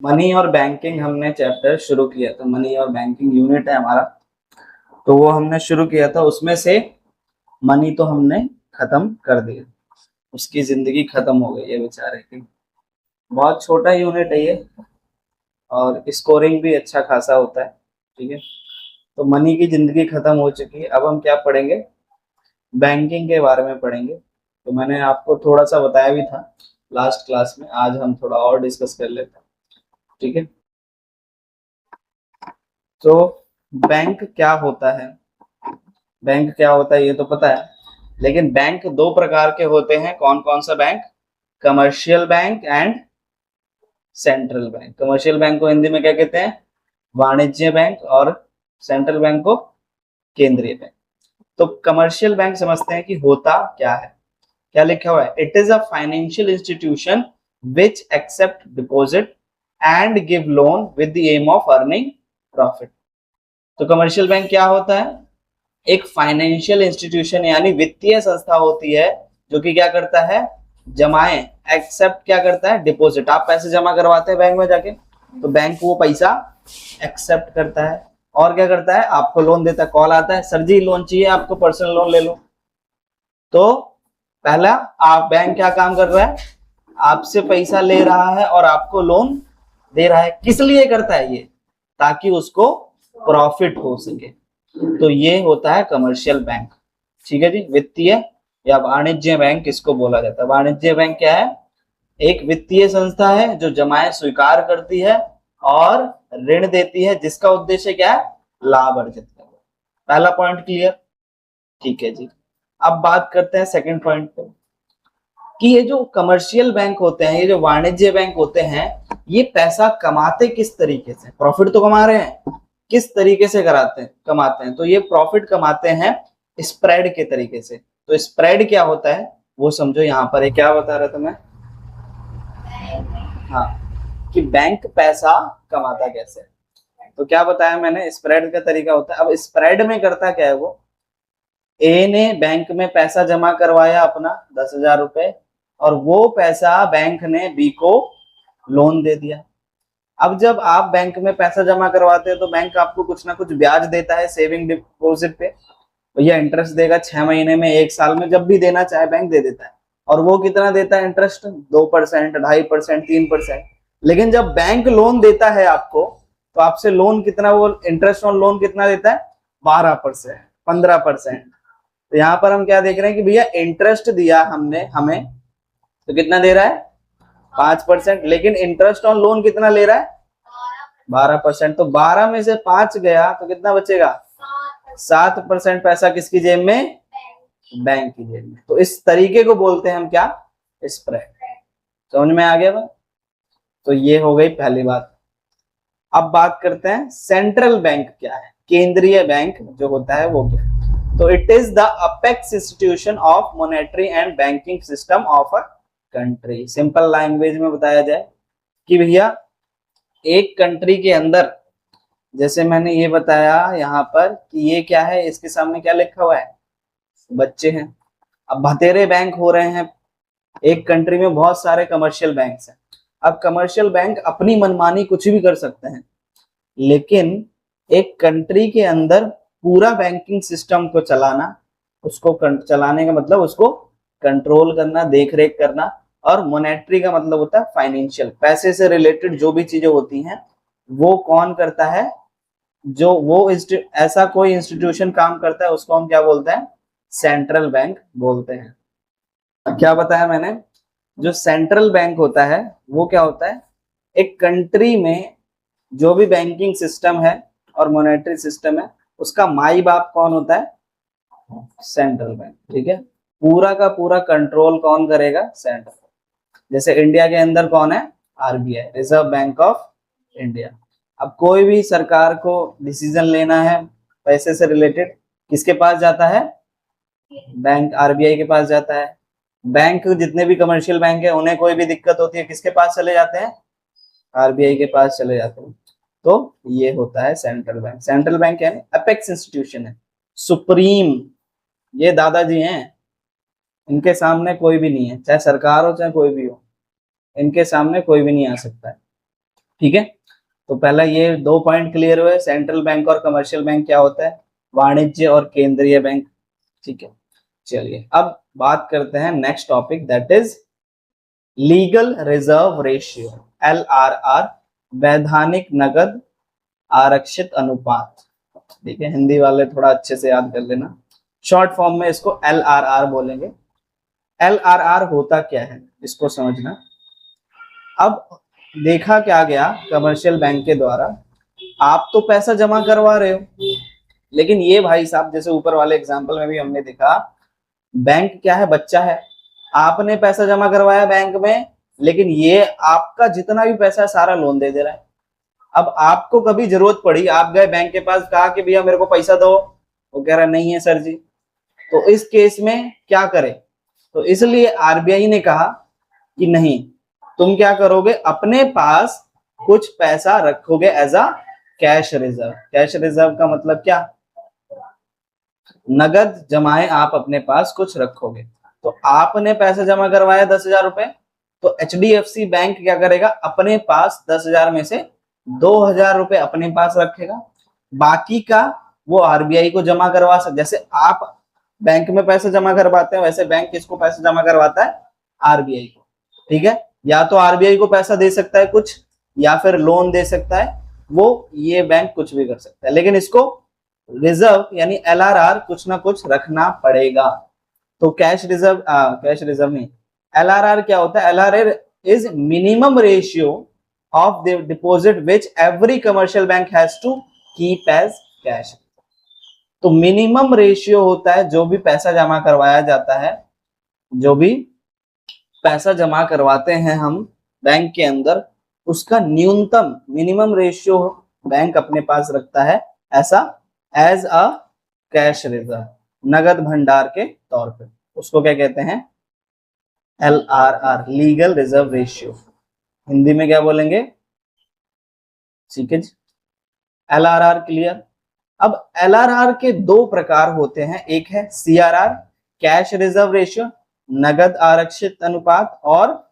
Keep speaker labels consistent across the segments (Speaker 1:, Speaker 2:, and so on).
Speaker 1: Money और banking हमने chapter शुरू किया था, मनी और बैंकिंग यूनिट है हमारा, तो वो हमने शुरू किया था। उसमें से मनी तो हमने खत्म कर दिया, उसकी जिंदगी खत्म हो गई है बेचारे की। बहुत छोटा यूनिट है ये, और स्कोरिंग भी अच्छा खासा होता है। ठीक है, तो मनी की जिंदगी खत्म हो चुकी है। अब हम क्या पढ़ेंगे, बैंकिंग के बारे में पढ़ेंगे। तो मैंने आपको थोड़ा सा बताया भी था लास्ट क्लास में, आज हम थोड़ा और डिस्कस कर लेते हैं। ठीक है, तो बैंक क्या होता है, बैंक क्या होता है ये तो पता है, लेकिन बैंक दो प्रकार के होते हैं। कौन कौन सा bank? Commercial bank and central bank. Commercial bank को हिंदी में क्या कहते हैं? वाणिज्य बैंक। और सेंट्रल बैंक को केंद्रीय बैंक। तो कमर्शियल बैंक समझते हैं कि होता क्या है। क्या लिखा हुआ है? It is a financial institution which accept deposit and give loan with the aim of earning profit. तो कमर्शियल बैंक क्या होता है? एक फाइनेंशियल इंस्टीट्यूशन यानी वित्तीय संस्था होती है जो कि क्या करता है? जमाए, एक्सेप्ट क्या करता है? डिपॉजिट। आप पैसे जमा करवाते हैं बैंक में जाके, तो बैंक वो पैसा एक्सेप्ट करता है और क्या करता है? आपको लोन देता है। कॉल आता है, सर जी लोन चाहिए आपको, पर्सनल लोन ले लो। तो पहला, आप बैंक क्या काम कर रहा है? आपसे पैसा ले रहा है और आपको लोन दे रहा है। किस लिए करता है ये? ताकि उसको प्रॉफिट हो सके। तो ये होता है कमर्शियल बैंक। ठीक है जी, वित्तीय या वाणिज्य बैंक इसको बोला जाता है। वाणिज्य बैंक क्या है? एक वित्तीय संस्था है जो जमाएं स्वीकार करती है और ऋण देती है, जिसका उद्देश्य क्या है? लाभ अर्जित करना। पहला पॉइंट क्लियर? ठीक है जी। अब बात करते हैं सेकंड पॉइंट पे, कि ये जो कमर्शियल बैंक होते हैं, ये जो वाणिज्य बैंक होते हैं, ये पैसा कमाते किस तरीके से? प्रॉफिट तो कमा रहे हैं, किस तरीके से कराते हैं, कमाते हैं? तो ये प्रॉफिट कमाते हैं स्प्रेड के तरीके से। तो स्प्रेड क्या होता है वो समझो। यहाँ पर एक क्या बता रहा था मैं, हाँ, कि बैंक पैसा कमाता कैसे। तो क्या बताया मैंने? स्प्रेड का तरीका होता है। अब स्प्रेड में करता क्या है वो? ए ने बैंक में पैसा जमा करवाया अपना 10,000 रुपए, और वो पैसा बैंक ने बी को लोन दे दिया। अब जब आप बैंक में पैसा जमा करवाते हैं तो बैंक आपको कुछ ना कुछ ब्याज देता है सेविंग डिपॉजिट पे। भैया इंटरेस्ट देगा 6 महीने में, 1 साल में, जब भी देना चाहे बैंक दे देता है। और वो कितना देता है इंटरेस्ट? 2%, 2.5%, 3%। लेकिन जब बैंक लोन देता है आपको, तो आपसे लोन कितना, वो इंटरेस्ट ऑन लोन कितना देता है? 12%, 15%। तो यहाँ पर हम क्या देख रहे हैं कि भैया इंटरेस्ट दिया हमने हमें, तो कितना दे रहा है? 5%। लेकिन इंटरेस्ट ऑन लोन कितना ले रहा है? 12%। तो 12 में से 5 गया तो कितना बचेगा? 7% पैसा किसकी जेब में? बैंक की जेब में। तो इस तरीके को बोलते हैं हम क्या? स्प्रेड। समझ में आ गया बात? तो ये हो गई पहली बात। अब बात करते हैं सेंट्रल बैंक क्या है, केंद्रीय बैंक जो होता है वो क्या है। तो it is the apex institution of monetary and banking system of a country. Simple language में बताया जाए कि भैया एक कंट्री के अंदर, जैसे मैंने ये बताया यहाँ पर कि ये क्या है, इसके सामने क्या लिखा हुआ है? बच्चे हैं। अब बतेरे बैंक हो रहे हैं, एक कंट्री में बहुत सारे कमर्शियल बैंक हैं। अब कमर्शियल बैंक अपनी मनमानी कुछ भी कर सकते हैं, लेकिन एक कंट्री के अंदर पूरा बैंकिंग सिस्टम को चलाना, उसको चलाने का मतलब उसको कंट्रोल करना, देख रेख करना। और मॉनेटरी का मतलब होता है फाइनेंशियल, पैसे से रिलेटेड जो भी चीजें होती हैं वो कौन करता है? जो वो ऐसा कोई इंस्टीट्यूशन काम करता है उसको हम क्या बोलते हैं? सेंट्रल बैंक बोलते हैं। क्या बताया मैंने? जो सेंट्रल बैंक होता है वो क्या होता है? एक कंट्री में जो भी बैंकिंग सिस्टम है और मॉनेटरी सिस्टम है, उसका माई बाप कौन होता है? Central bank. ठीक है, पूरा का पूरा कंट्रोल कौन करेगा? सेंट्रल। जैसे इंडिया के अंदर कौन है? RBI, reserve bank of India. अब कोई भी सरकार को डिसीजन लेना है पैसे से रिलेटेड, किसके पास जाता है? बैंक, आरबीआई के पास जाता है। बैंक जितने भी कमर्शियल बैंक है उन्हें कोई भी दिक्कत होती है किसके पास चले जाते हैं? आरबीआई के पास चले जाते हैं। तो ये होता है सेंट्रल बैंक। सेंट्रल बैंक यानी अपेक्स इंस्टीट्यूशन है, सुप्रीम। ये दादाजी हैं, इनके सामने कोई भी नहीं है, चाहे सरकार हो चाहे कोई भी हो, इनके सामने कोई भी नहीं आ सकता है। ठीक है, तो पहला ये 2 पॉइंट क्लियर हुए, सेंट्रल बैंक और कमर्शियल बैंक क्या होता है, वाणिज्य और केंद्रीय बैंक। ठीक है, चलिए अब बात करते हैं next topic, that is legal reserve ratio, LRR, वैधानिक नगद आरक्षित अनुपात। ठीक है, हिंदी वाले थोड़ा अच्छे से याद कर लेना, शॉर्ट फॉर्म में इसको LRR बोलेंगे। LRR होता क्या है इसको समझना। अब देखा क्या गया कमर्शियल बैंक के द्वारा, आप तो पैसा जमा करवा रहे हो, लेकिन ये भाई साहब जैसे ऊपर वाले एग्जांपल में भी हमने देखा, बैंक क्या है, बच्चा है, आपने पैसा जमा करवाया बैंक में, लेकिन ये आपका जितना भी पैसा है सारा लोन दे दे रहा है। अब आपको कभी जरूरत पड़ी, आप गए बैंक के पास, कहा कि भैया मेरे को पैसा दो, वो कह रहा नहीं है सर जी, तो इस केस में क्या करें, तो इसलिए RBI ने कहा कि नहीं, तुम क्या करोगे, अपने पास कुछ पैसा रखोगे as a cash reserve. Cash reserve का मतलब क्या, नगद जमाए आप अपने पास कुछ रखोगे। तो आपने पैसा जमा करवाया 10,000 रुपए, तो HDFC बैंक क्या करेगा, अपने पास 10,000 में से 2,000 रुपए अपने पास रखेगा, बाकी का वो RBI को जमा करवा सकते। जैसे आप बैंक में पैसा जमा करवाते हैं, वैसे बैंक किसको पैसा जमा करवाता है, RBI को। ठीक है, या तो RBI को पैसा दे सकता है कुछ, या फिर लोन दे सकता है, वो ये बैंक कुछ भी कर सकता है, लेकिन इसको रिजर्व यानी LRR कुछ ना कुछ रखना पड़ेगा। तो कैश रिजर्व नहीं, LRR क्या होता है, LRR is minimum ratio of the deposit which every commercial bank has to keep as cash. तो मिनिमम रेशियो होता है, जो भी पैसा जमा करवाया जाता है, जो भी पैसा जमा करवाते हैं हम बैंक के अंदर, उसका न्यूनतम मिनिमम रेशियो बैंक अपने पास रखता है, ऐसा एज अ कैश रिजर्व, नगद भंडार के तौर पे। उसको क्या कहते हैं, LRR, legal reserve ratio. Hindi में क्या बोलेंगे, ठीक है जी, LRR क्लियर। अब LRR के 2 प्रकार होते हैं, एक है CRR, कैश रिजर्व रेशियो, नगद आरक्षित अनुपात, और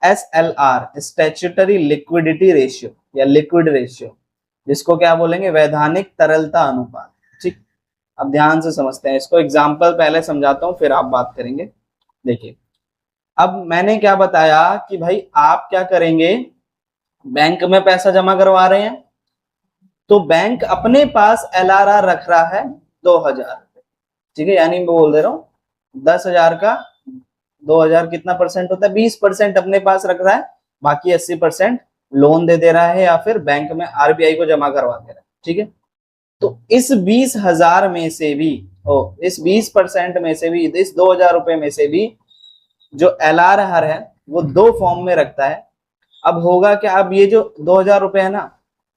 Speaker 1: SLR, स्टैट्यूटरी लिक्विडिटी रेशियो या लिक्विड रेशियो, जिसको क्या बोलेंगे, वैधानिक तरलता अनुपात। ठीक, अब ध्यान से समझते हैं इसको, एग्जाम्पल पहले समझाता हूं फिर आप बात करेंगे। देखिए, अब मैंने क्या बताया कि भाई आप क्या करेंगे, बैंक में पैसा जमा करवा रहे हैं, तो बैंक अपने पास LRR रख रहा है 2,000, ठीक है, यानी मैं बोल दे रहा हूं 10,000 का 2,000 कितना परसेंट होता है, 20% अपने पास रख रहा है, बाकी 80% लोन दे रहा है या फिर बैंक में RBI को जमा करवा दे रहा है। ठीक है, तो इस 20,000 में से भी, इस 20% में से भी, इस 2,000 रुपए में से भी जो LRR है वो 2 फॉर्म में रखता है। अब होगा क्या, अब ये जो 2,000 रुपए है ना,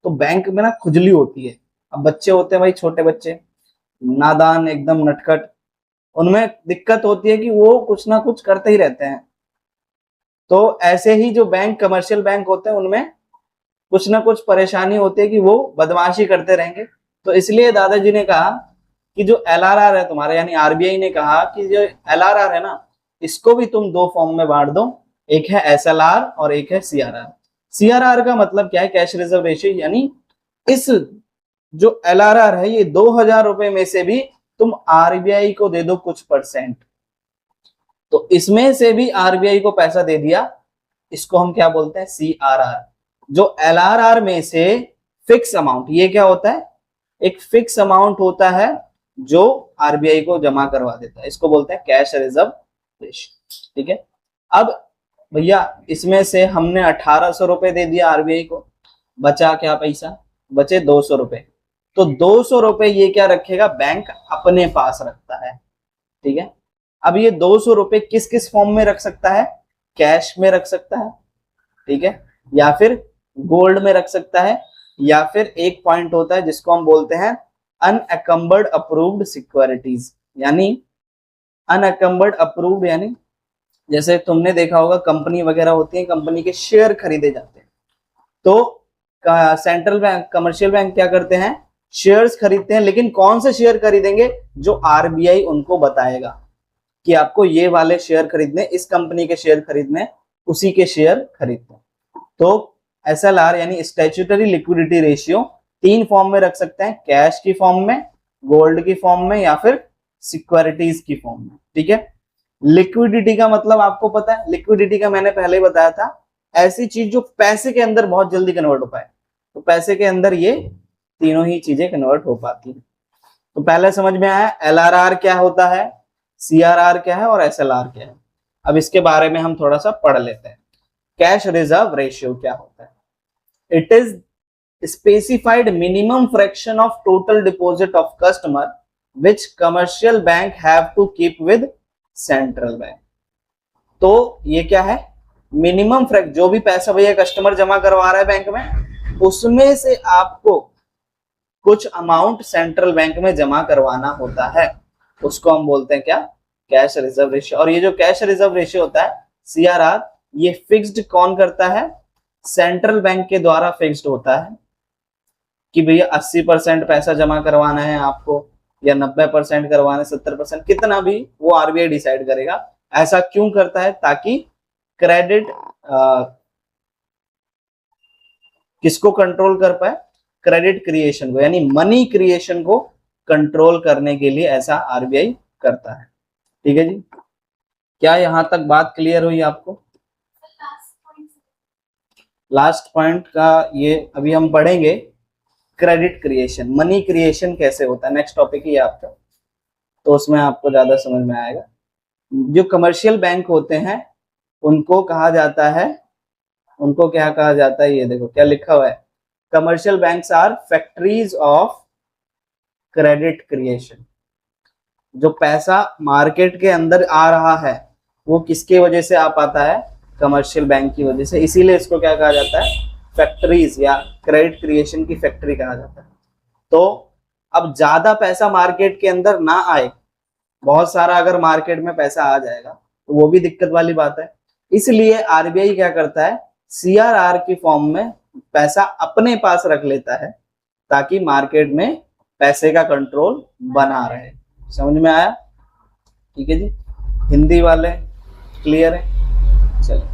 Speaker 1: तो बैंक में ना खुजली होती है। अब बच्चे होते हैं भाई, छोटे बच्चे नादान एकदम नटखट, उनमें दिक्कत होती है कि वो कुछ ना कुछ करते ही रहते हैं। तो ऐसे ही जो बैंक कमर्शियल बैंक होते हैं, उनमें कुछ ना कुछ परेशानी होती है कि वो बदमाशी करते रहेंगे। तो इसलिए दादाजी ने कहा कि जो LRR है तुम्हारा, यानी RBI ने कहा कि जो LRR है ना, इसको भी तुम 2 फॉर्म में बांट दो, एक है SLR और एक है CRR। CRR का मतलब क्या है, कैश रिजर्व रेशियो, यानी इस जो LRR है, ये 2,000 रुपए में से भी तुम RBI को दे दो कुछ %, तो इसमें से भी RBI को पैसा दे दिया, इसको हम क्या बोलते हैं, CRR। जो LRR में से फिक्स अमाउंट, ये क्या होता है, एक फिक्स अमाउंट होता है जो RBI को जमा करवा देता है, इसको बोलते हैं कैश रिजर्व रेशियो। ठीक है, अब भैया इसमें से हमने 1,800 रुपए दे दिया RBI को, बचा क्या पैसा, बचे 200 रुपए। तो 200 रुपए ये क्या रखेगा, बैंक अपने पास रखता है। ठीक है, अब ये 200 रुपए किस किस फॉर्म में रख सकता है, कैश में रख सकता है, ठीक है, या फिर गोल्ड में रख सकता है, या फिर एक पॉइंट होता है जिसको हम बोलते हैं अनएकम्बर्ड अप्रूव्ड सिक्योरिटीज। यानी अनएकम्बर्ड अप्रूव्ड, यानी जैसे तुमने देखा होगा कंपनी वगैरह होती है, कंपनी के शेयर खरीदे जाते हैं, तो सेंट्रल बैंक कमर्शियल बैंक क्या करते हैं, शेयर्स खरीदते हैं, लेकिन कौन से शेयर खरीदेंगे, जो RBI उनको बताएगा कि आपको ये वाले शेयर खरीदने, इस कंपनी के शेयर खरीदने, उसी के शेयर खरीदते हैं। तो SLR यानी स्टैट्यूटरी लिक्विडिटी रेशियो 3 फॉर्म में रख सकते हैं, कैश की फॉर्म में, गोल्ड की फॉर्म में, या फिर सिक्योरिटीज की फॉर्म में। ठीक है, लिक्विडिटी का मतलब आपको पता है, लिक्विडिटी का मैंने पहले ही बताया था, ऐसी चीज जो पैसे के अंदर बहुत जल्दी कन्वर्ट हो पाए। तो पैसे के अंदर ये तीनों ही चीजें कन्वर्ट हो पाती है। तो पहले समझ में आया LRR क्या होता है, CRR क्या है और SLR क्या है। अब इसके बारे में हम थोड़ा सा पढ़ लेते हैं। कैश रिजर्व रेशियो क्या होता है? It is specified minimum fraction of total deposit of customer which commercial bank have to keep with central bank. तो ये क्या है, मिनिमम फ्रैक्शन, जो भी पैसा भैया कस्टमर जमा करवा रहा है बैंक में, उसमें से आपको कुछ अमाउंट सेंट्रल बैंक में जमा करवाना होता है, उसको हम बोलते हैं क्या, कैश रिजर्व रेशियो। और ये जो कैश रिजर्व रेशियो होता है CRR, ये फिक्स्ड कौन करता है, सेंट्रल बैंक के द्वारा फिक्स्ड होता है कि भैया 80% पैसा जमा करवाना है आपको, या 90% करवाना है, 70%, कितना भी वो RBI डिसाइड करेगा। ऐसा क्यों करता है, ताकि क्रेडिट किसको कंट्रोल कर पाए, क्रेडिट क्रिएशन को, यानी मनी क्रिएशन को कंट्रोल करने के लिए ऐसा RBI करता है। ठीक है जी, क्या यहां तक बात क्लियर हुई आपको? लास्ट पॉइंट का ये अभी हम पढ़ेंगे, क्रेडिट क्रिएशन, मनी क्रिएशन कैसे होता है, नेक्स्ट टॉपिक ही आपका, तो उसमें आपको ज्यादा समझ में आएगा। जो कमर्शियल बैंक होते हैं उनको कहा जाता है, उनको क्या कहा जाता है, ये देखो क्या लिखा हुआ है, commercial banks are factories of credit creation. जो पैसा मार्केट के अंदर आ रहा है वो किसके वजह से आ पाता है, कमर्शियल बैंक की वजह से, इसीलिए इसको क्या कहा जाता है, फैक्ट्रीज या क्रेडिट क्रिएशन की फैक्ट्री कहा जाता है। तो अब ज्यादा पैसा मार्केट के अंदर ना आए, बहुत सारा अगर मार्केट में पैसा आ जाएगा तो वो भी दिक्कत वाली बात है। इसलिए RBI क्या करता है, CRR की फॉर्म में पैसा अपने पास रख लेता है, ताकि मार्केट में पैसे का कंट्रोल बना रहे। समझ में आया? ठीक है जी, हिंदी वाले क्लियर है? चलिए,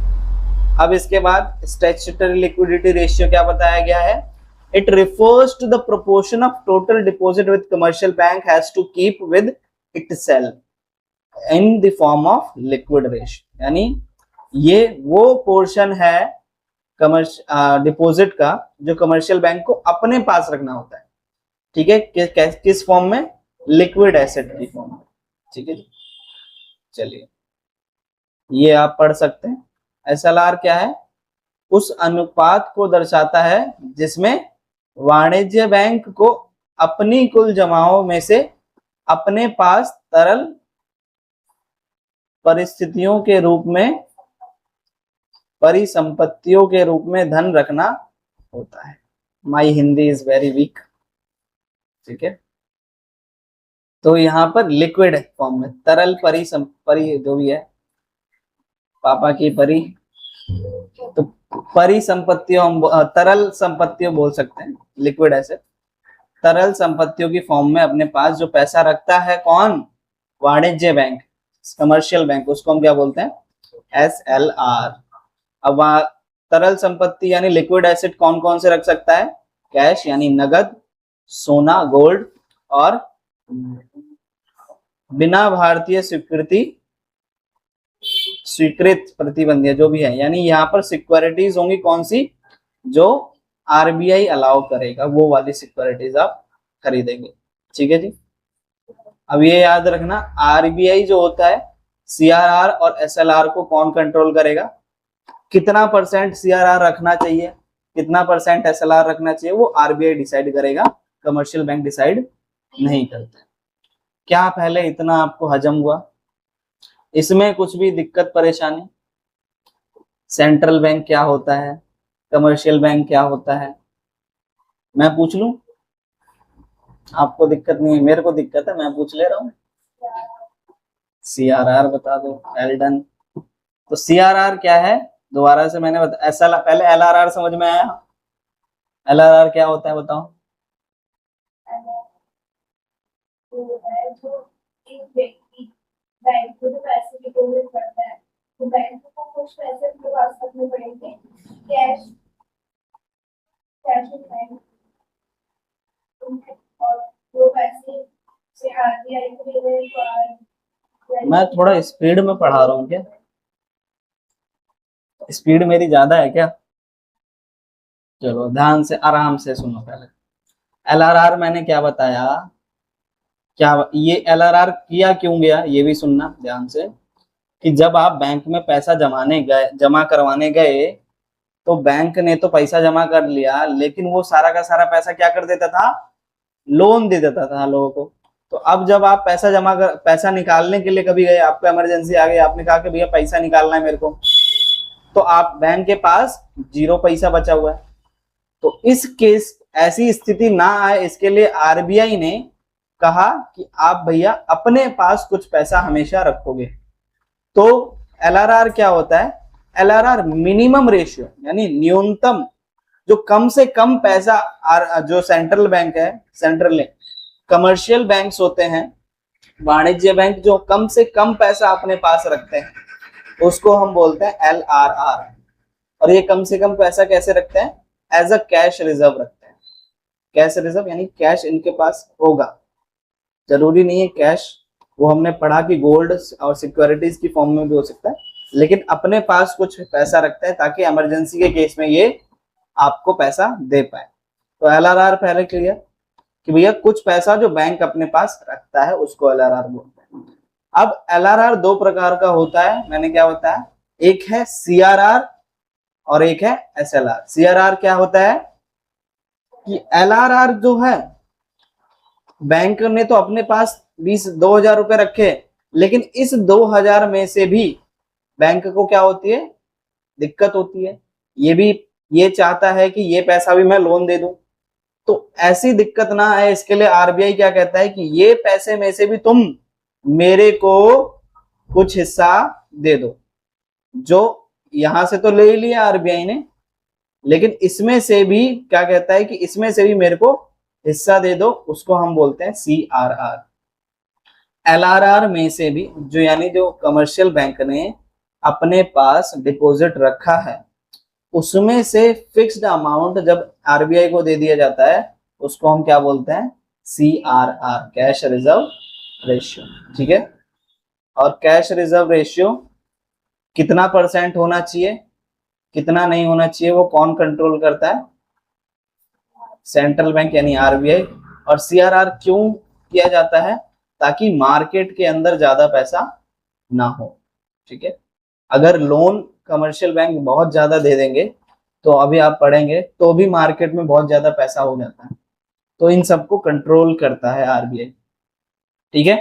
Speaker 1: अब इसके बाद स्टैट्यूटरी लिक्विडिटी रेशियो क्या बताया गया है, it refers to the proportion of total deposit with commercial bank has to keep with itself in the form of liquid ratio. यानी ये वो पोर्शन है डिपॉजिट का जो कमर्शियल बैंक को अपने पास रखना होता है। ठीक है, किस फॉर्म में, लिक्विड एसेट की फॉर्म में। ठीक है जी, चलिए ये आप पढ़ सकते हैं। SLR क्या है, उस अनुपात को दर्शाता है जिसमें वाणिज्य बैंक को अपनी कुल जमाओं में से अपने पास तरल परिस्थितियों के रूप में, परिसंपत्तियों के रूप में धन रखना होता है। माई हिंदी इज वेरी वीक। ठीक है, तो यहाँ पर लिक्विड फॉर्म में तरल परी जो भी है, पापा की परी, तो परिसंपत्तियों, तरल संपत्तियों बोल सकते हैं, लिक्विड एसेट, तरल संपत्तियों की फॉर्म में अपने पास जो पैसा रखता है कौन, वाणिज्य बैंक, कमर्शियल बैंक, उसको हम क्या बोलते हैं, SLR। अब तरल संपत्ति यानी लिक्विड एसेट कौन कौन से रख सकता है, कैश यानी नगद, सोना गोल्ड, और बिना भारतीय स्वीकृत प्रतिबंध जो भी है, यानी यहाँ पर सिक्योरिटीज होंगी कौन सी, जो RBI अलाउ करेगा वो वाली सिक्योरिटीज आप खरीदेंगे। ठीक है जी, अब ये याद रखना, RBI जो होता है CRR और SLR को कौन कंट्रोल करेगा, कितना परसेंट CRR रखना चाहिए, कितना परसेंट SLR रखना चाहिए, वो RBI डिसाइड करेगा, कमर्शियल बैंक डिसाइड नहीं करते। क्या पहले इतना आपको हजम हुआ? इसमें कुछ भी दिक्कत परेशानी, सेंट्रल बैंक क्या होता है, कमर्शियल बैंक क्या होता है, मैं पूछ लूं? आपको दिक्कत नहीं है, मेरे को दिक्कत है, मैं पूछ ले रहा हूँ। CRR बता दो, वेल डन। तो CRR क्या है, दोबारा से मैंने बता, पहले LRR समझ में आया, LRR क्या होता है बताओ?
Speaker 2: बैंक को जो पैसे डिपॉजिट करता है तो बैंक को कुछ पैसे अपने पास रखने पड़ेंगे, कैश कैश इन बैंक और वो पैसे से आरबीआई को दे रहे हैं।
Speaker 1: मैं थोड़ा स्पीड में पढ़ा रहा हूँ क्या? स्पीड मेरी ज्यादा है क्या? चलो ध्यान से आराम से सुनो पहले। एलआरआर मैंने क्या बताया, क्या ये एलआरआर किया क्यों गया ये भी सुनना ध्यान से। कि जब आप बैंक में पैसा जमा करवाने गए, तो बैंक ने तो पैसा जमा कर लिया, लेकिन वो सारा का सारा पैसा क्या कर देता था, लोन दे देता था लोगों को। तो अब जब आप पैसा निकालने के लिए कभी गए, आपको इमरजेंसी आ गई, आपने कहा कि भैया पैसा निकालना है मेरे को, तो आप बैंक के पास 0 पैसा बचा हुआ है। तो इस केस ऐसी स्थिति ना आए, इसके लिए आरबीआई ने कहा कि आप भैया अपने पास कुछ पैसा हमेशा रखोगे। तो एलआरआर क्या होता है, एलआरआर मिनिमम रेशियो, यानी न्यूनतम जो कम से कम पैसा जो सेंट्रल बैंक है, सेंट्रल कमर्शियल बैंक्स होते हैं, वाणिज्य बैंक जो कम से कम पैसा अपने पास रखते हैं, उसको हम बोलते हैं एलआरआर। और ये कम से कम पैसा कैसे रखते हैं, एज अ कैश रिजर्व रखते हैं। कैश रिजर्व यानी कैश इनके पास होगा, जरूरी नहीं है कैश, वो हमने पढ़ा कि गोल्ड और सिक्योरिटीज की फॉर्म में भी हो सकता है, लेकिन अपने पास कुछ पैसा रखते हैं ताकि इमरजेंसी के केस में ये आपको पैसा दे पाए। तो एलआरआर पहले क्लियर कि भैया कुछ पैसा जो बैंक अपने पास रखता है उसको एलआरआर बोलते हैं। अब एलआरआर 2 प्रकार का होता है, मैंने क्या बताया, एक है सीआरआर और एक है एसएलआर। सीआरआर क्या होता है कि एलआरआर जो है, बैंक ने तो अपने पास 2000 रुपए रखे, लेकिन इस 2000 में से भी बैंक को क्या होती है, दिक्कत होती है। ये चाहता है कि ये पैसा भी मैं लोन दे दूं, तो ऐसी दिक्कत ना आए, इसके लिए आरबीआई क्या कहता है कि ये पैसे में से भी तुम मेरे को कुछ हिस्सा दे दो। जो यहां से तो ले लिया आरबीआई ने, लेकिन इसमें से भी क्या कहता है कि इसमें से भी मेरे को हिस्सा दे दो, उसको हम बोलते हैं सीआरआर। एलआरआर में से भी जो, यानी जो कमर्शियल बैंक ने अपने पास डिपॉजिट रखा है, उसमें से फिक्स्ड अमाउंट जब आरबीआई को दे दिया जाता है, उसको हम क्या बोलते हैं, सीआरआर, कैश रिजर्व रेशियो। ठीक है, और कैश रिजर्व रेशियो कितना % होना चाहिए, कितना नहीं होना चाहिए, वो कौन कंट्रोल करता है, सेंट्रल बैंक यानी आरबीआई। और सीआरआर क्यों किया जाता है, ताकि मार्केट के अंदर ज्यादा पैसा ना हो। ठीक है, अगर लोन कमर्शियल बैंक बहुत ज्यादा दे देंगे, तो अभी आप पढ़ेंगे, तो भी मार्केट में बहुत ज्यादा पैसा हो जाता है, तो इन सबको कंट्रोल करता है आरबीआई। ठीक है,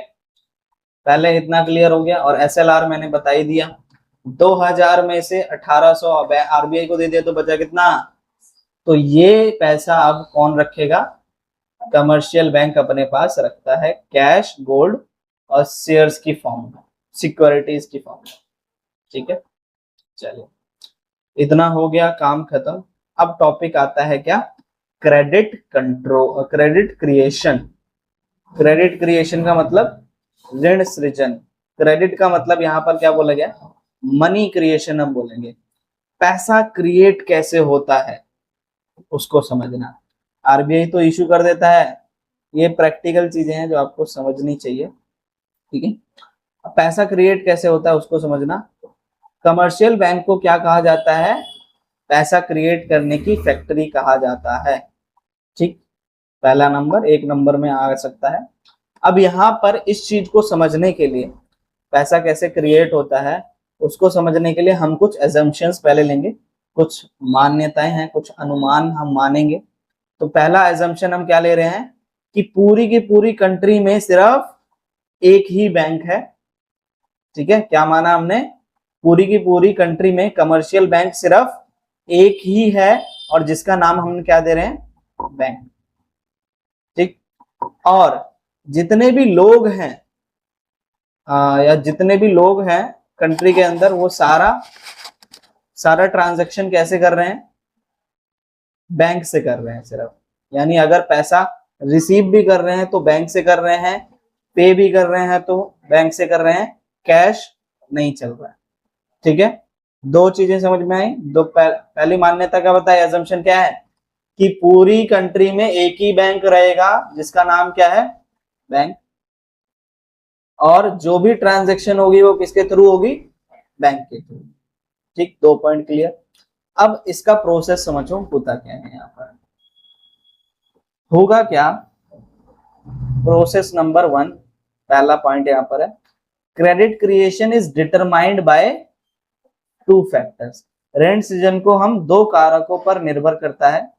Speaker 1: पहले इतना क्लियर हो गया। और एसएलआर मैंने बता ही दिया, 2000 में से 1800 आरबीआई को दे दिया, तो बचा कितना, तो ये पैसा अब कौन रखेगा, कमर्शियल बैंक अपने पास रखता है, कैश, गोल्ड और शेयर्स की फॉर्म में, सिक्योरिटीज की फॉर्म में। ठीक है, चलिए इतना हो गया, काम खत्म। अब टॉपिक आता है क्या, credit control, credit creation. Credit creation का मतलब ऋण सृजन। क्रेडिट का मतलब यहां पर क्या बोला गया, मनी क्रिएशन हम बोलेंगे। पैसा क्रिएट कैसे होता है उसको समझना। आरबीआई तो इशू कर देता है, ये प्रैक्टिकल चीजें हैं जो आपको समझनी चाहिए। ठीक है, अब पैसा क्रिएट कैसे होता है उसको समझना। कमर्शियल बैंक को क्या कहा जाता है, पैसा क्रिएट करने की फैक्ट्री कहा जाता है। ठीक, पहला नंबर, 1 नंबर में आ सकता है। अब यहाँ पर इस चीज को समझने के लिए, पैसा कैसे क्रिएट होता है उसको समझने के लिए हम कुछ एजम्पशंस पहले लेंगे, कुछ मान्यताएं हैं, कुछ अनुमान हम मानेंगे। तो पहला एजम्पशन हम क्या ले रहे हैं कि पूरी की पूरी कंट्री में सिर्फ एक ही बैंक है। ठीक है, क्या माना हमने, पूरी की पूरी कंट्री में कमर्शियल बैंक सिर्फ एक ही है, और जिसका नाम हम क्या दे रहे हैं, बैंक। ठीक, और जितने भी लोग हैं या जितने भी लोग हैं कंट्री के अंदर, वो सारा ट्रांजैक्शन कैसे कर रहे हैं, बैंक से कर रहे हैं सिर्फ। यानी अगर पैसा रिसीव भी कर रहे हैं तो बैंक से कर रहे हैं, पे भी कर रहे हैं तो बैंक से कर रहे हैं, कैश नहीं चल रहा है। ठीक है, 2 चीजें समझ में आई। पहली मान्यता क्या बताया, एजम्पशन क्या है कि पूरी कंट्री में एक ही बैंक रहेगा जिसका नाम क्या है, बैंक, और जो भी ट्रांजैक्शन होगी वो किसके थ्रू होगी, बैंक के थ्रू। ठीक, 2 पॉइंट क्लियर। अब इसका प्रोसेस समझो होता क्या है। यहाँ पर होगा क्या, प्रोसेस नंबर 1, पहला पॉइंट यहाँ पर है, credit creation is determined by 2 factors. Rent season को हम 2 कारकों पर निर्भर करता है।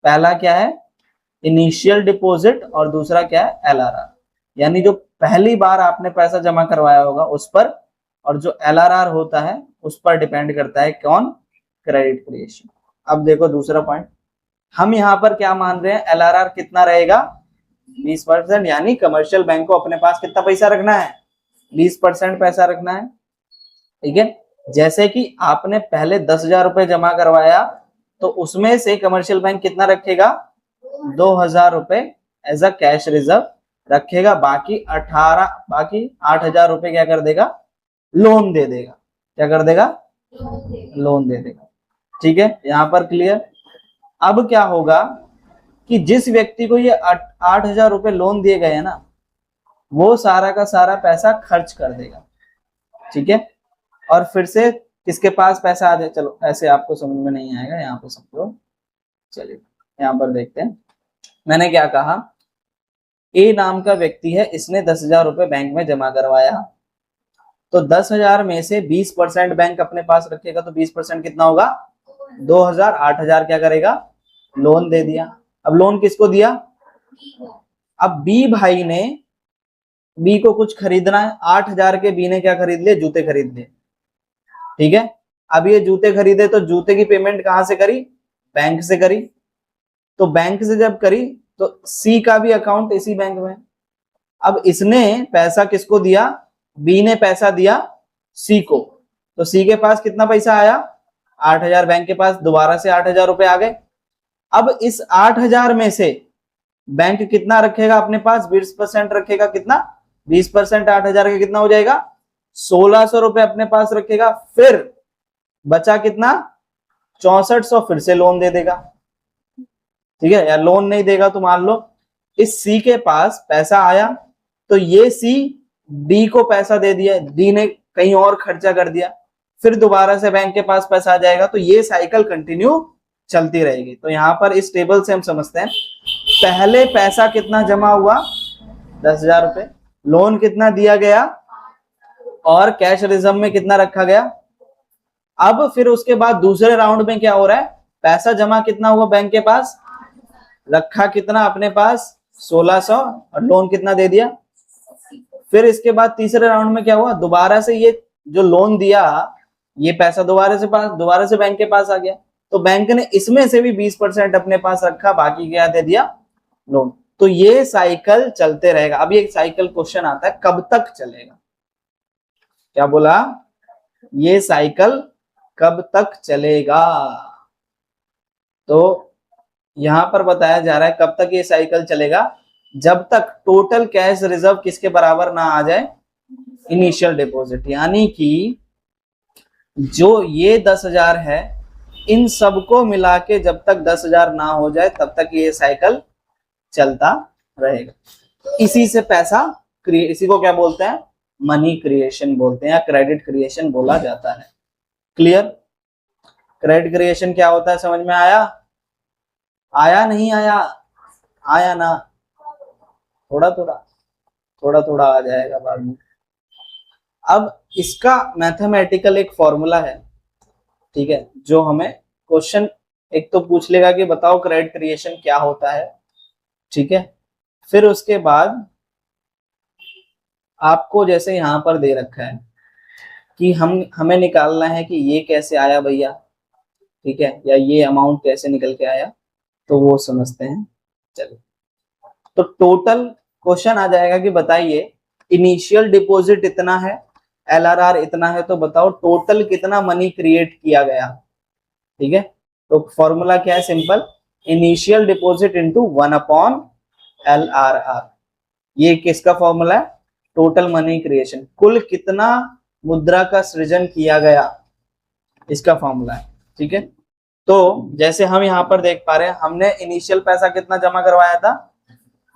Speaker 1: पहला क्या है, इनिशियल डिपॉजिट, और दूसरा क्या है, एलआरआर। यानी जो पहली बार आपने पैसा जमा करवाया होगा उस पर, और जो एलआरआर होता है उस पर डिपेंड करता है कौन, क्रेडिट क्रिएशन। अब देखो दूसरा पॉइंट, हम यहाँ पर क्या मान रहे हैं, एलआरआर कितना रहेगा, 20%। यानी कमर्शियल बैंक को अपने पास कितना पैसा रखना है, 20% पैसा रखना है। ठीक है, जैसे कि आपने पहले 10,000 रुपए जमा करवाया तो उसमें से कमर्शियल बैंक कितना रखेगा, 2,000 रुपए एज अ कैश रिजर्व रखेगा, बाकी 8,000 रुपए क्या कर देगा, लोन दे देगा। क्या कर देगा, लोन दे देगा। ठीक है, यहां पर क्लियर। अब क्या होगा कि जिस व्यक्ति को ये 8,000 रुपए लोन दिए गए हैं ना, वो सारा का सारा पैसा खर्च कर देगा। ठीक है, और फिर से किसके पास पैसा आ जाए, चलो ऐसे आपको समझ में नहीं आएगा, यहाँ पे समझो। चलिए यहाँ पर देखते हैं, मैंने क्या कहा, ए नाम का व्यक्ति है, इसने 10,000 रुपए बैंक में जमा करवाया, तो 10,000 में से 20% बैंक अपने पास रखेगा, तो 20% कितना होगा, 2,000। 8,000 क्या करेगा, लोन दे दिया। अब लोन किसको दिया, अब बी भाई ने, बी को कुछ खरीदना है, 8,000 के बी ने क्या खरीद लिए, जूते खरीद लिए। ठीक है, अब ये जूते खरीदे तो जूते की पेमेंट कहां से करी, बैंक से करी। तो बैंक से जब करी तो सी का भी अकाउंट इसी बैंक में। अब इसने पैसा किसको दिया, बी ने पैसा दिया सी को, तो सी के पास कितना पैसा आया, 8,000, बैंक के पास दोबारा से 8,000 रुपए आ गए। अब इस 8,000 में से बैंक कितना रखेगा अपने पास, 20% रखेगा। कितना, 20%, 8,000 का कितना हो जाएगा, 1,600 रुपए अपने पास रखेगा। फिर बचा कितना, 6,400, फिर से लोन दे देगा। ठीक है, या लोन नहीं देगा तो मान लो इस सी के पास पैसा आया, तो ये सी डी को पैसा दे दिया, डी ने कहीं और खर्चा कर दिया, फिर दोबारा से बैंक के पास पैसा आ जाएगा। तो ये साइकिल कंटिन्यू चलती रहेगी। तो यहाँ पर इस टेबल से हम समझते हैं, पहले पैसा कितना जमा हुआ, 10,000 रुपए, लोन कितना दिया गया, और कैश रिजर्व में कितना रखा गया। अब फिर उसके बाद दूसरे राउंड में क्या हो रहा है, पैसा जमा कितना हुआ बैंक के पास, रखा कितना अपने पास, 1,600, और लोन कितना दे दिया। फिर इसके बाद तीसरे राउंड में क्या हुआ, दोबारा से ये जो लोन दिया, ये पैसा दोबारा से बैंक के पास आ गया, तो बैंक ने इसमें से भी 20% अपने पास रखा, बाकी क्या दे दिया, लोन। तो ये साइकिल चलते रहेगा। अब ये साइकिल क्वेश्चन आता है, कब तक चलेगा, क्या बोला, ये साइकिल कब तक चलेगा। तो यहां पर बताया जा रहा है कब तक ये साइकिल चलेगा, जब तक टोटल कैश रिजर्व किसके बराबर ना आ जाए, इनिशियल डिपॉजिट। यानी कि जो ये 10,000 है, इन सबको मिला के जब तक 10,000 ना हो जाए तब तक ये साइकिल चलता रहेगा। इसी से पैसा इसी को क्या बोलते हैं, मनी क्रिएशन बोलते हैं, या क्रेडिट क्रिएशन बोला जाता है। क्लियर, क्रेडिट क्रिएशन क्या होता है, समझ में आया, आया नहीं आया, आया ना, थोड़ा थोड़ा आ जाएगा बाद में। अब इसका मैथमेटिकल एक फॉर्मूला है, ठीक है, जो हमें क्वेश्चन एक तो पूछ लेगा कि बताओ क्रेडिट क्रिएशन क्या होता है। ठीक है, फिर उसके बाद आपको जैसे यहां पर दे रखा है कि हमें निकालना है कि ये कैसे आया भैया, ठीक है, या ये अमाउंट कैसे निकल के आया, तो वो समझते हैं। चलो, तो टोटल क्वेश्चन आ जाएगा कि बताइए इनिशियल डिपॉजिट इतना है, एलआरआर इतना है, तो बताओ टोटल कितना मनी क्रिएट किया गया। ठीक है, तो फॉर्मूला क्या है, simple, initial deposit into 1/LRR। ये किसका फॉर्मूला है, टोटल मनी क्रिएशन, कुल कितना मुद्रा का सृजन किया गया, इसका फॉर्मूला है। ठीक है, तो जैसे हम यहाँ पर देख पा रहे हैं, हमने इनिशियल पैसा कितना जमा करवाया था,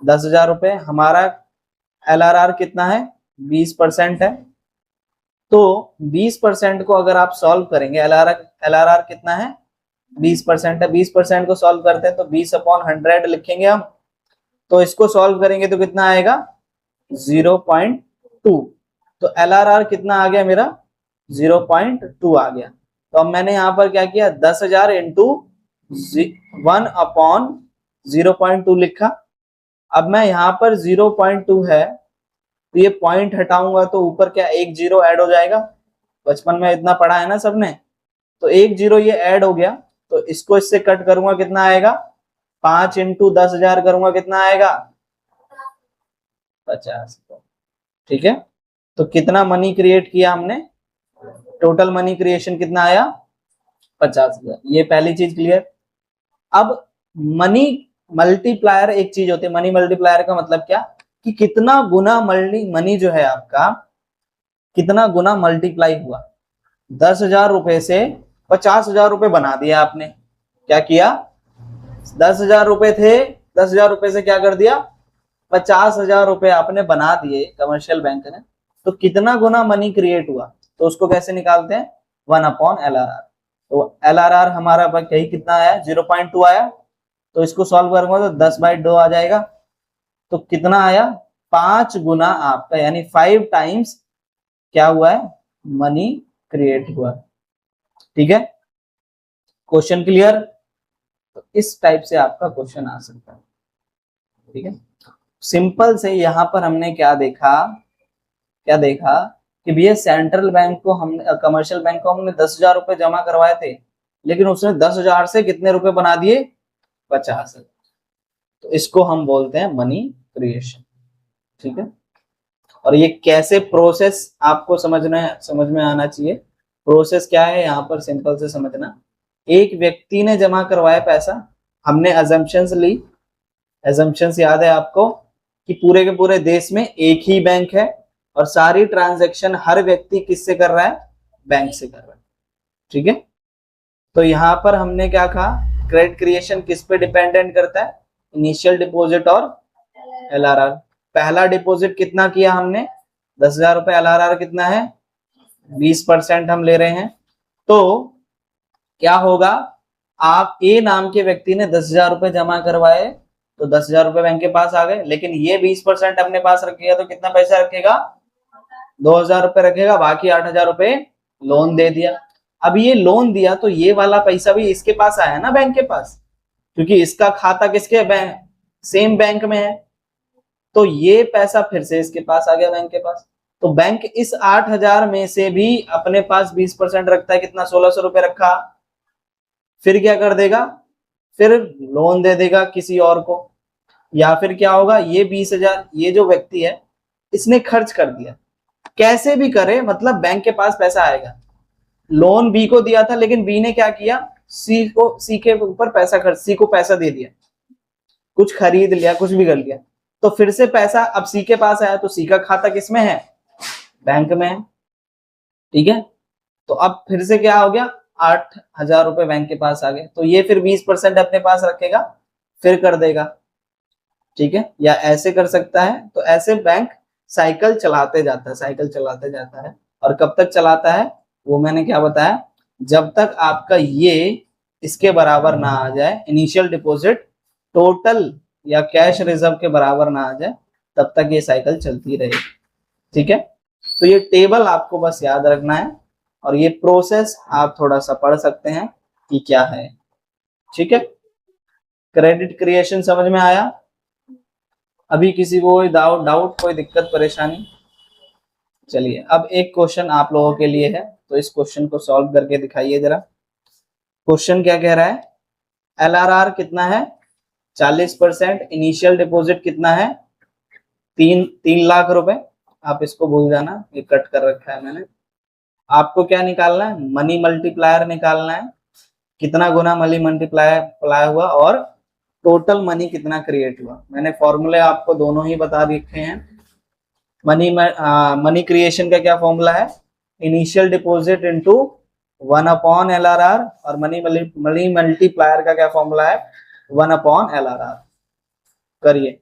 Speaker 1: 10,000 रुपए। हमारा LRR कितना है, 20% है। तो 20% को अगर आप सॉल्व करेंगे, LRR कितना है, 20% है। 20% को सॉल्व करते हैं तो 20/100 लिखेंगे हम। तो इसको सॉल्व करेंगे तो कितना आएगा, 0.2। तो LRR कितना आ गया मेरा, 0.2 आ गया। तो अब मैंने यहाँ पर क्या किया, 10,000 इंटू 1/0.2 लिखा। अब मैं यहाँ पर 0.2 है तो ये पॉइंट हटाऊंगा तो ऊपर क्या एक जीरो ऐड हो जाएगा, बचपन में इतना पढ़ा है ना सबने। तो एक जीरो ये ऐड हो गया, तो इसको इससे कट करूंगा कितना आएगा, 5 इंटू 10,000 करूंगा कितना आएगा, 50। ठीक है, तो कितना मनी क्रिएट किया हमने, टोटल मनी क्रिएशन कितना आया, 50,000। ये पहली चीज क्लियर। अब मनी मल्टीप्लायर एक चीज होती है, मनी मल्टीप्लायर का मतलब क्या, कि कितना गुना मनी जो है आपका, कितना गुना मल्टीप्लाई हुआ। 10,000 रुपए से 50,000 रुपए बना दिया आपने। क्या किया, 10,000 रुपए थे, 10,000 रुपए से क्या कर दिया, 50,000 रुपए आपने बना दिए कमर्शियल बैंक ने। तो कितना गुना मनी क्रिएट हुआ, तो उसको कैसे निकालते हैं, 1/LRR। तो LRR हमारा यही कितना आया, 0.2 आया। तो इसको सॉल्व करूंगा तो 10/2 आ जाएगा। तो कितना आया, 5 गुना आपका, यानी 5 टाइम्स क्या हुआ है, मनी क्रिएट हुआ। ठीक है, क्वेश्चन क्लियर। तो इस टाइप से आपका क्वेश्चन आ सकता है। ठीक है, सिंपल से यहां पर हमने क्या देखा कि भैया सेंट्रल बैंक को हमने, कमर्शियल बैंक को हमने 10,000 रुपए जमा करवाए थे, लेकिन उसने 10,000 से कितने रुपए बना दिए, 50। तो इसको हम बोलते हैं मनी क्रिएशन। ठीक है, और ये कैसे प्रोसेस आपको समझ में आना चाहिए। प्रोसेस क्या है यहाँ पर सिंपल से समझना। एक व्यक्ति ने जमा करवाया पैसा, हमने अजम्पशंस ली, अजम्पशंस याद है आपको कि पूरे के पूरे देश में एक ही बैंक है और सारी ट्रांजैक्शन हर व्यक्ति किससे कर रहा है, बैंक से कर रहा है। ठीक है, तो यहाँ पर हमने क्या कहा, क्रेडिट क्रिएशन किस पे डिपेंडेंट करता है, इनिशियल डिपॉजिट और LRR। पहला डिपॉजिट कितना किया हमने, 10,000 रुपए, LRR कितना है, 20% हम ले रहे हैं। तो क्या होगा, आप ए नाम के व्यक्ति ने 10,000 रुपए जमा करवाए, तो 10,000 रुपए बैंक के पास आ गए, लेकिन ये 20% अपने पास रखेगा तो कितना पैसा रखेगा, 2,000 रुपए रखेगा, बाकी 8,000 रुपए लोन दे दिया। अब ये लोन दिया तो ये वाला पैसा भी इसके पास आया ना बैंक के पास, क्योंकि इसका खाता किसके बैंक, सेम बैंक में है। तो ये पैसा फिर से इसके पास आ गया बैंक के पास। तो बैंक इस 8,000 में से भी अपने पास 20% रखता है, कितना, 1,600 रुपए रखा। फिर क्या कर देगा, फिर लोन दे देगा किसी और को, या फिर क्या होगा, ये 20,000 ये जो व्यक्ति है इसने खर्च कर दिया, कैसे भी करे, मतलब बैंक के पास पैसा आएगा। लोन बी को दिया था, लेकिन बी ने क्या किया, सी के ऊपर पैसा खर्च, सी को पैसा दे दिया, कुछ खरीद लिया, कुछ भी कर लिया। तो फिर से पैसा अब सी के पास आया, तो सी का खाता किसमें है, बैंक में है। ठीक है, तो अब फिर से क्या हो गया, 8,000 रुपए बैंक के पास आ गए। तो ये फिर 20% अपने पास रखेगा, फिर कर देगा। ठीक है, या ऐसे कर सकता है। तो ऐसे बैंक साइकिल चलाते जाता है। और कब तक चलाता है, वो मैंने क्या बताया, जब तक आपका ये इसके बराबर ना आ जाए, इनिशियल डिपॉजिट टोटल या कैश रिजर्व के बराबर ना आ जाए, तब तक ये साइकिल चलती रहेगी। ठीक है, तो ये टेबल आपको बस याद रखना है, और ये प्रोसेस आप थोड़ा सा पढ़ सकते हैं कि क्या है। ठीक है, क्रेडिट क्रिएशन समझ में आया। अभी किसी को कोई डाउट कोई दिक्कत परेशानी। चलिए, अब एक क्वेश्चन आप लोगों के लिए है, तो इस क्वेश्चन को सॉल्व करके दिखाइए जरा। क्वेश्चन क्या कह रहा है, LRR कितना है, 40%, इनिशियल डिपॉजिट कितना है, 3 लाख रुपए। आप इसको भूल जाना, ये कट कर रखा है मैंने। आपको क्या निकालना है, मनी मल्टीप्लायर निकालना है, कितना गुना मनी मल्टीप्लाई हुआ और टोटल मनी कितना क्रिएट हुआ। मैंने फॉर्मूले आपको दोनों ही बता रखे हैं। मनी क्रिएशन का क्या फॉर्मूला है, इनिशियल डिपॉजिट इनटू 1/LRR, और मनी मल्टीप्लायर का क्या फॉर्मूला है? 1/LRR। करिए।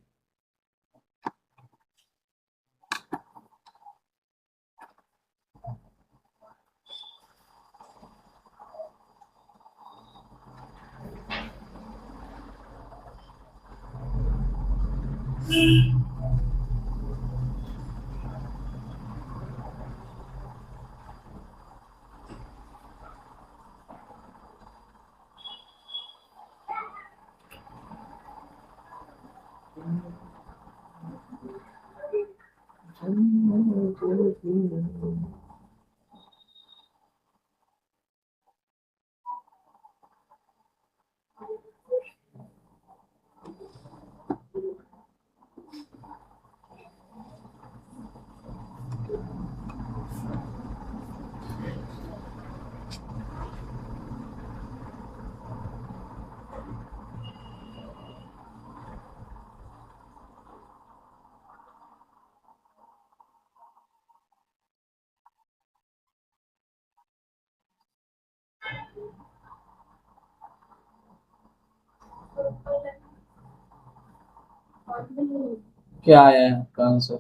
Speaker 1: क्या आया है आपका आंसर?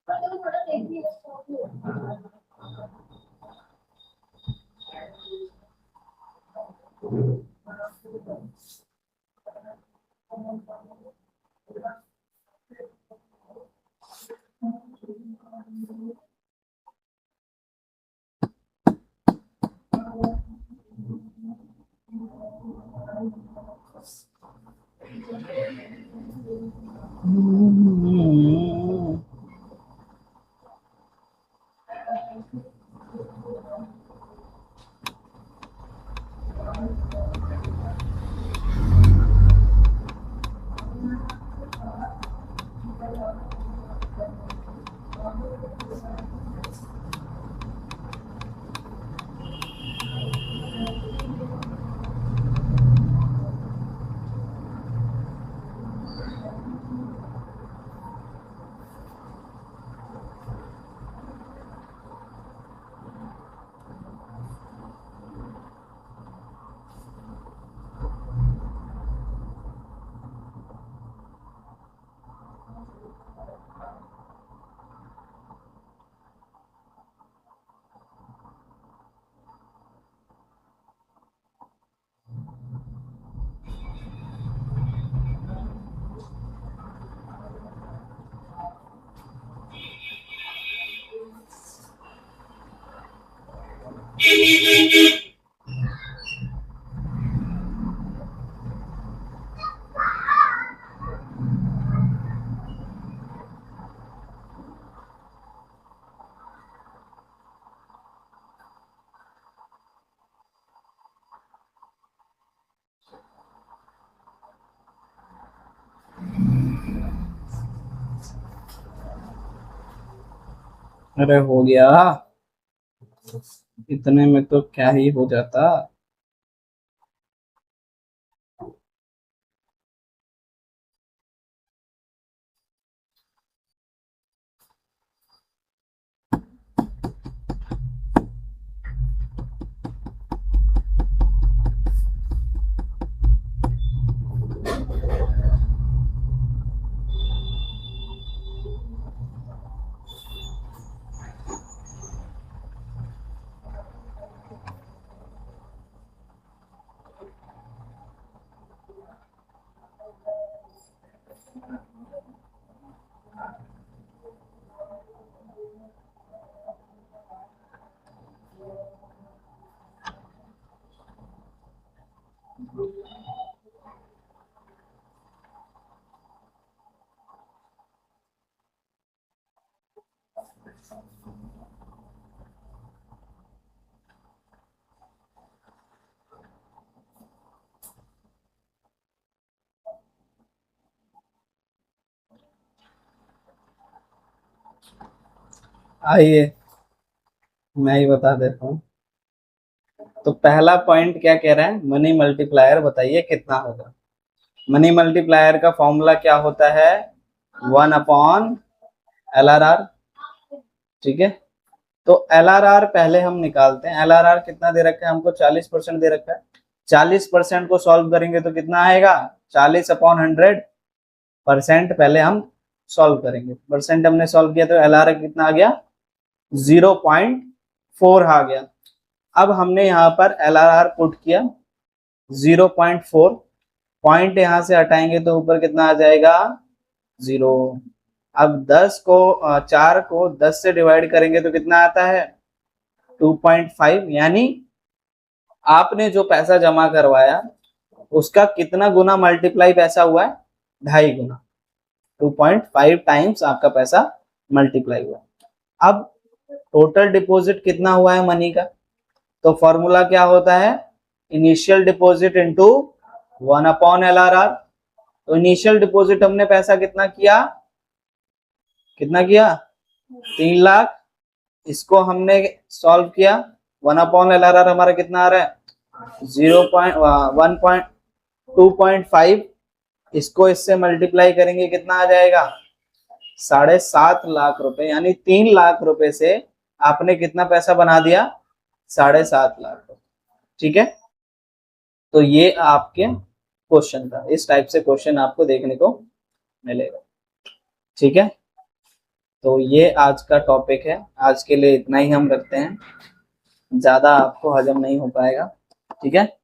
Speaker 2: थोड़ा देखिए इसको।
Speaker 1: अरे हो गया, इतने में तो क्या ही हो जाता। आइए मैं ही बता देता हूँ। तो पहला पॉइंट क्या कह रहा है? मनी मल्टीप्लायर बताइए कितना होगा। मनी मल्टीप्लायर का फॉर्मूला क्या होता है? 1/LRR। ठीक है, तो LRR पहले हम निकालते हैं। LRR कितना दे रखा है हमको, 40% दे रखा है। 40% को सॉल्व करेंगे तो कितना आएगा, 40/100%। पहले हम सॉल्व करेंगे, परसेंट हमने सॉल्व किया तो LRR कितना आ गया, 0.4 आ गया। अब हमने यहाँ पर LRR पुट किया 0.4, पॉइंट यहाँ से हटाएंगे तो ऊपर कितना आ जाएगा, 0। अब 4 को 10 से डिवाइड करेंगे तो कितना आता है, 2.5। यानी आपने जो पैसा जमा करवाया उसका कितना गुना मल्टीप्लाई पैसा हुआ है, 2.5 गुना, 2.5 टाइम्स आपका पैसा मल्टीप्लाई हुआ। अब टोटल डिपॉजिट कितना हुआ है मनी का, तो फॉर्मूला क्या होता है, इनिशियल डिपॉजिट इंटू 1/LRR। तो इनिशियल डिपॉजिट हमने पैसा कितना किया, 3 लाख। इसको हमने सॉल्व किया, 1/LRR हमारा कितना आ रहा है, 2.5। इसको इससे मल्टीप्लाई करेंगे कितना आ जाएगा, 7.5 लाख रुपए। यानी 3 लाख रुपए से आपने कितना पैसा बना दिया, 7.5 लाख रुपए। ठीक है, तो ये आपके क्वेश्चन था। इस टाइप से क्वेश्चन आपको देखने को मिलेगा। ठीक है, तो ये आज का टॉपिक है। आज के लिए इतना ही हम रखते हैं, ज्यादा आपको हजम नहीं हो पाएगा। ठीक है।